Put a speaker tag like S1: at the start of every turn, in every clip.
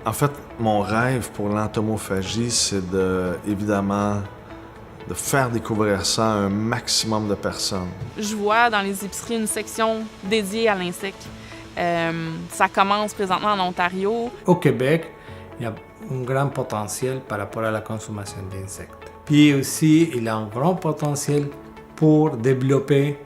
S1: En fait, mon rêve pour l'entomophagie, c'est évidemment, de faire découvrir ça à un maximum de personnes.
S2: Je vois dans les épiceries une section dédiée à l'insecte. Ça commence présentement en Ontario.
S3: Au Québec, il y a un grand potentiel par rapport à la consommation d'insectes. Puis aussi, il y a un grand potentiel pour développer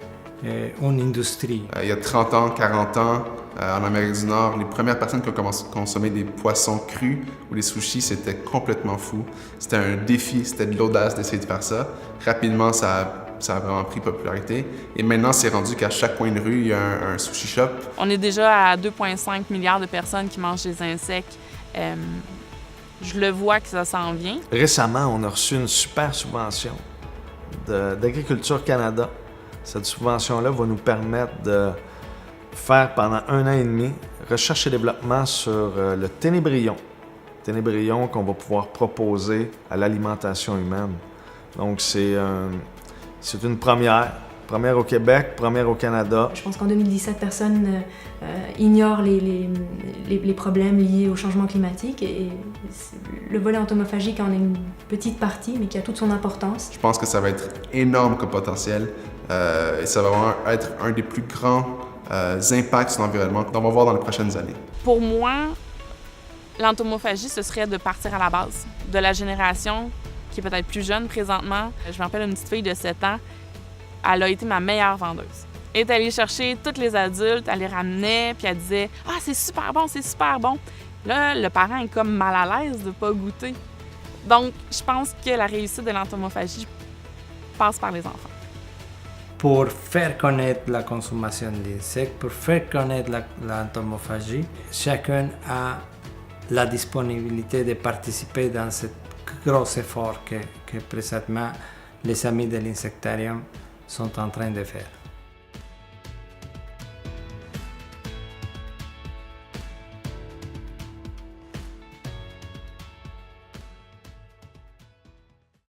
S3: une industrie.
S4: Il y a 30 ans, 40 ans, en Amérique du Nord, les premières personnes qui ont commencé à consommer des poissons crus ou des sushis, c'était complètement fou. C'était un défi, c'était de l'audace d'essayer de faire ça. Rapidement, ça a vraiment pris popularité. Et maintenant, c'est rendu qu'à chaque coin de rue, il y a un sushi shop.
S2: On est déjà à 2,5 milliards de personnes qui mangent des insectes. Je le vois que ça s'en vient.
S1: Récemment, on a reçu une super subvention d'Agriculture Canada. Cette subvention-là va nous permettre de faire pendant 1 an et demi recherche et développement sur le ténébrion. Ténébrion qu'on va pouvoir proposer à l'alimentation humaine. Donc c'est une première au Québec, première au Canada.
S5: Je pense qu'en 2017, personne ignore les problèmes liés au changement climatique et le volet entomophagique en est une petite partie, mais qui a toute son importance.
S4: Je pense que ça va être énorme comme potentiel et ça va vraiment être un des plus grands impacts sur l'environnement qu'on va voir dans les prochaines années.
S2: Pour moi, l'entomophagie, ce serait de partir à la base, de la génération qui est peut-être plus jeune présentement. Je me rappelle une petite fille de 7 ans, elle a été ma meilleure vendeuse. Elle est allée chercher tous les adultes, elle les ramenait, puis elle disait « Ah, c'est super bon, c'est super bon! » Là, le parent est comme mal à l'aise de ne pas goûter. Donc, je pense que la réussite de l'entomophagie passe par les enfants.
S3: Pour faire connaître la consommation d'insectes, pour faire connaître l'entomophagie, chacun a la disponibilité de participer dans ce gros effort que présentement les amis de l'insectarium sont en train de faire.